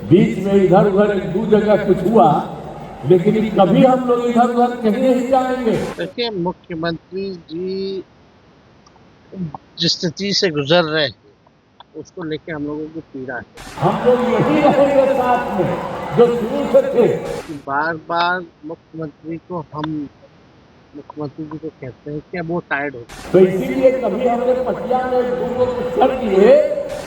बीच में इधर उधर एक दो जगह कुछ हुआ, लेकिन कभी हम लोग इधर उधर कहीं नहीं जाएंगे। देखिए, मुख्यमंत्री जी जिस स्थिति से गुजर रहे हैं उसको लेके हम लोगों की पीड़ा है। हम लोग यही रहेंगे साथ में जो शुरू से थे। बार बार मुख्यमंत्री जी को कहते हैं कि अब वो टायर्ड हो गए। तो इसीलिए कभी हमने पटिया में लोगों को सर दिए।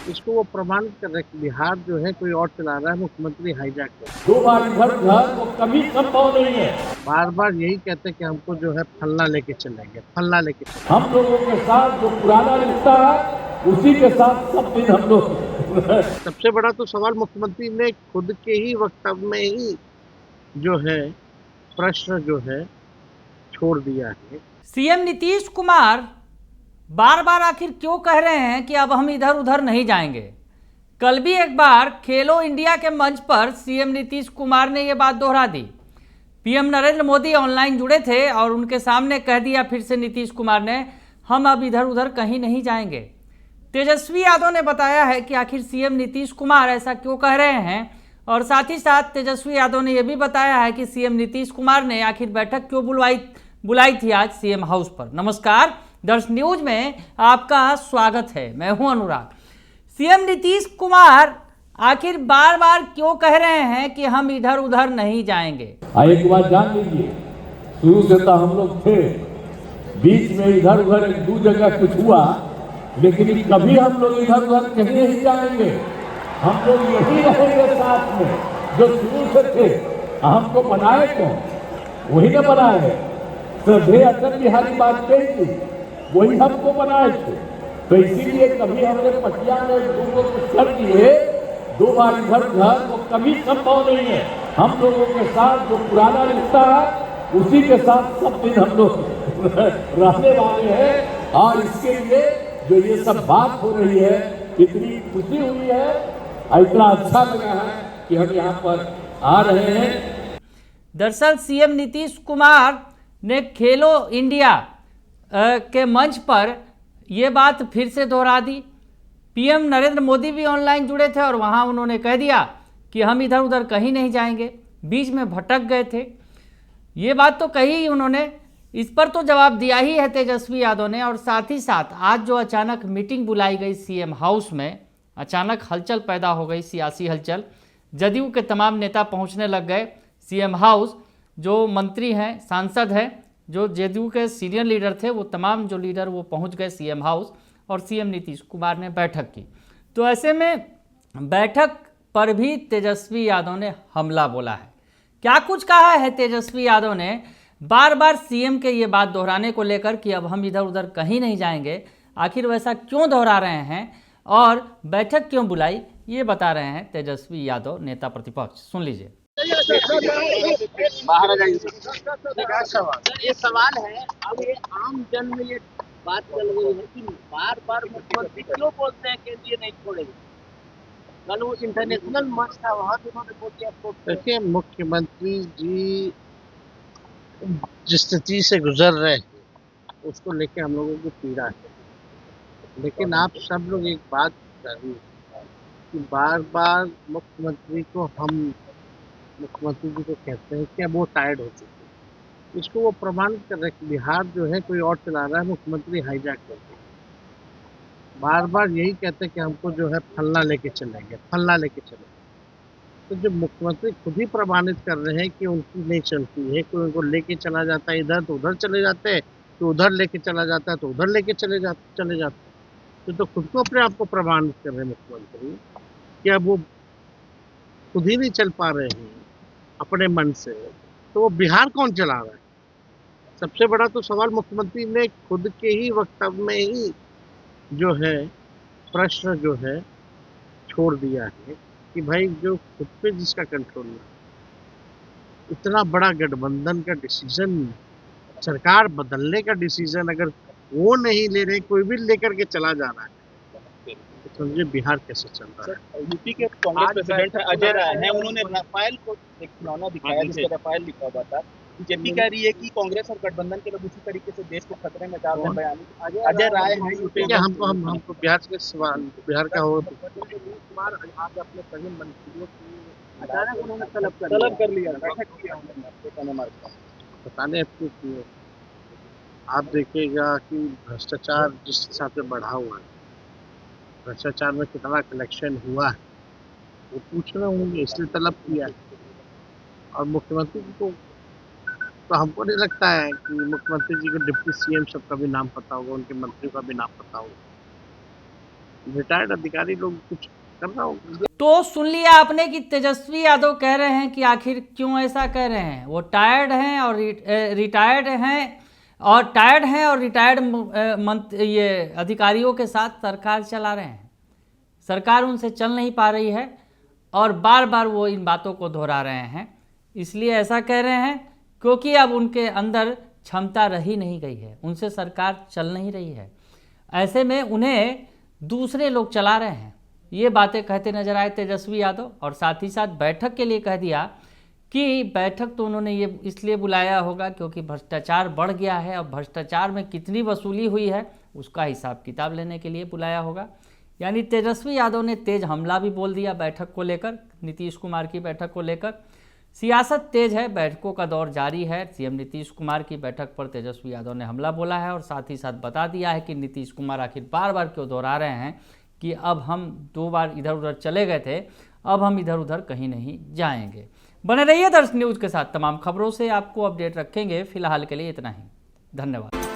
इसको वो प्रमाणित कर रहे हैं कि बिहार जो है कोई और चला रहा है, मुख्यमंत्री हाईजैक कर। दो बार इधर उधर वो कभी संभव नहीं है। बार बार यही कहते हैं कि हमको जो है फलना लेके चलेंगे, फलना लेके चलेंगे। हम लोगों के साथ जो पुराना रिश्ता है उसी के साथ सब दिन हम लोग। सबसे बड़ा तो सवाल मुख्यमंत्री ने खुद के ही वक्तव्य में ही जो है प्रश्न जो है छोड़ दिया है। सीएम नीतीश कुमार बार बार आखिर क्यों कह रहे हैं कि अब हम इधर उधर नहीं जाएंगे। कल भी एक बार खेलो इंडिया के मंच पर सीएम नीतीश कुमार ने यह बात दोहरा दी। पीएम नरेंद्र मोदी ऑनलाइन जुड़े थे और उनके सामने कह दिया फिर से नीतीश कुमार ने, हम अब इधर उधर कहीं नहीं जाएंगे। तेजस्वी यादव ने बताया है कि आखिर सीएम नीतीश कुमार ऐसा क्यों कह रहे हैं, और साथ ही साथ तेजस्वी यादव ने यह भी बताया है कि सीएम नीतीश कुमार ने आखिर बैठक क्यों बुलाई थी आज सीएम हाउस पर। नमस्कार, दर्श न्यूज में आपका स्वागत है, मैं हूं अनुराग। सीएम नीतीश कुमार आखिर बार बार क्यों कह रहे हैं कि हम इधर उधर नहीं जाएंगे। एक बात जान लीजिए, शुरू से तो हम लोग थे, बीच में इधर उधर एक दो जगह कुछ हुआ, लेकिन कभी हम लोग इधर उधर कहीं नहीं जाएंगे। हम लोग यही रहेंगे साथ में जो शुरू से थे। हमको बनाए कौन? वही ना बनाए, श्रद्धेय अटल बिहारी वाजपेयी जी, वही हमको बनाए थे। तो इसीलिए कभी हमने पटिया में लोगों को सर दिए, दो बार इधर उधर वो कभी संभव नहीं है। हम लोगों के साथ जो पुराना रिश्ता है उसी के साथ सब दिन हम लोग रहने वाले हैं। और इसके लिए जो ये सब बात हो रही है, इतनी खुशी हुई है, इतना अच्छा लगा है कि हम यहाँ पर आ रहे हैं। दरअसल सीएम नीतीश कुमार ने खेलो इंडिया के मंच पर यह बात फिर से दोहरा दी। पीएम नरेंद्र मोदी भी ऑनलाइन जुड़े थे और वहां उन्होंने कह दिया कि हम इधर उधर कहीं नहीं जाएंगे, बीच में भटक गए थे। ये बात तो कही ही उन्होंने, इस पर तो जवाब दिया ही है तेजस्वी यादव ने। और साथ ही साथ आज जो अचानक मीटिंग बुलाई गई सीएम हाउस में, अचानक हलचल पैदा हो गई, सियासी हलचल। जदयू के तमाम नेता पहुंचने लग गए सीएम हाउस। जो मंत्री हैं, सांसद हैं, जो जदयू के सीनियर लीडर थे, वो तमाम जो लीडर वो पहुंच गए सीएम हाउस और सीएम नीतीश कुमार ने बैठक की। तो ऐसे में बैठक पर भी तेजस्वी यादव ने हमला बोला है। क्या कुछ कहा है तेजस्वी यादव ने बार बार सीएम के ये बात दोहराने को लेकर कि अब हम इधर उधर कहीं नहीं जाएंगे, आखिर वैसा क्यों दोहरा रहे हैं और बैठक क्यों बुलाई, ये बता रहे हैं तेजस्वी यादव, नेता प्रतिपक्ष। सुन लीजिए। बाहर आ जाइए। क्या सवाल? ये सवाल है, अब ये आम जन में ये बात चल गई है कि बार बार मुख्यमंत्री क्यों बोलते हैं केंद्रीय नहीं छोड़ेंगे। कल वो इंटरनेशनल मंच था, वहां पे उन्होंने बोल दिया। देखिए, मुख्यमंत्री जी जिस स्थिति से गुजर रहे हैं उसको लेके हम लोगों की पीड़ा है। लेकिन आप सब लोग एक बात करिए कि बार बार मुख्यमंत्री जी को कहते हैं कि अब वो टायर्ड हो चुके हैं। इसको वो प्रमाणित कर रहे हैं कि बिहार जो है कोई और चला रहा है, मुख्यमंत्री हाईजैक करके। बार बार यही कहते हैं कि हमको जो है फलना लेके चलेंगे, फलना लेके चलेंगे। तो जो मुख्यमंत्री खुद ही प्रमाणित कर रहे हैं कि उनकी नहीं चलती है, कोई उनको लेके चला जाता है इधर तो उधर चले जाते हैं, तो उधर लेके चला जाता है तो उधर लेके चले जाते हैं। तो खुद को अपने आप को प्रमाणित कर रहे हैं मुख्यमंत्री कि अब वो खुद ही नहीं चल पा रहे हैं अपने मन से, तो वो बिहार कौन चला रहा है? सबसे बड़ा तो सवाल मुख्यमंत्री ने खुद के ही वक्तव्य में ही जो है प्रश्न जो है छोड़ दिया है कि भाई जो खुद पे जिसका कंट्रोल है, इतना बड़ा गठबंधन का डिसीजन, सरकार बदलने का डिसीजन अगर वो नहीं ले रहे, कोई भी लेकर के चला जा रहा है, तो समझे बिहार कैसे चल रहा है। यूपी के कांग्रेस प्रेसिडेंट अजय राय हैं, उन्होंने रफाल को एक खिलौना दिखाया जिस पर रफाल लिखा हुआ था। बीजेपी कह रही है कि कांग्रेस और गठबंधन के लोग उसी तरीके से देश को खतरे में डाल रहे हैं। अजय राय हैं यूपी के। हमको बिहार के सवाल, बिहार का हो कुमार आज अपने सभी मंत्रियों की अचानक उन्होंने तलब कर लिया, बैठक किया उन्होंने। पता नहीं अब क्यों किए। आप देखिएगा कि भ्रष्टाचार जिस हिसाब से बढ़ा हुआ है, भ्रष्टाचार में कितना कलेक्शन हुआ है वो पूछ रहे होंगे, इसलिए तलब किया है। और मुख्यमंत्री जी को तो हमको नहीं लगता है कि मुख्यमंत्री जी को डिप्टी सीएम सबका भी नाम पता होगा, उनके मंत्रियों का भी नाम पता होगा। रिटायर्ड अधिकारी लोग कुछ करना होगा। तो सुन लिया आपने कि तेजस्वी यादव कह रहे हैं कि आखिर क्यों ऐसा कह रहे हैं। वो टायर्ड हैं और रिटायर्ड हैं और रिटायर्ड ये अधिकारियों के साथ सरकार चला रहे हैं। सरकार उनसे चल नहीं पा रही है और बार बार वो इन बातों को दोहरा रहे हैं। इसलिए ऐसा कह रहे हैं क्योंकि अब उनके अंदर क्षमता रही नहीं गई है, उनसे सरकार चल नहीं रही है। ऐसे में उन्हें दूसरे लोग चला रहे हैं। ये बातें कहते नजर आए तेजस्वी यादव। और साथ ही साथ बैठक के लिए कह दिया कि बैठक तो उन्होंने ये इसलिए बुलाया होगा क्योंकि भ्रष्टाचार बढ़ गया है और भ्रष्टाचार में कितनी वसूली हुई है उसका हिसाब किताब लेने के लिए बुलाया होगा। यानी तेजस्वी यादव ने तेज हमला भी बोल दिया बैठक को लेकर, नीतीश कुमार की बैठक को लेकर। सियासत तेज है, बैठकों का दौर जारी है। सीएम नीतीश कुमार की बैठक पर तेजस्वी यादव ने हमला बोला है और साथ ही साथ बता दिया है कि नीतीश कुमार आखिर बार बार क्यों दोहरा रहे हैं कि अब हम 2 बार इधर उधर चले गए थे, अब हम इधर उधर कहीं नहीं जाएंगे। बने रहिए दर्श न्यूज़ के साथ, तमाम खबरों से आपको अपडेट रखेंगे। फिलहाल के लिए इतना ही, धन्यवाद।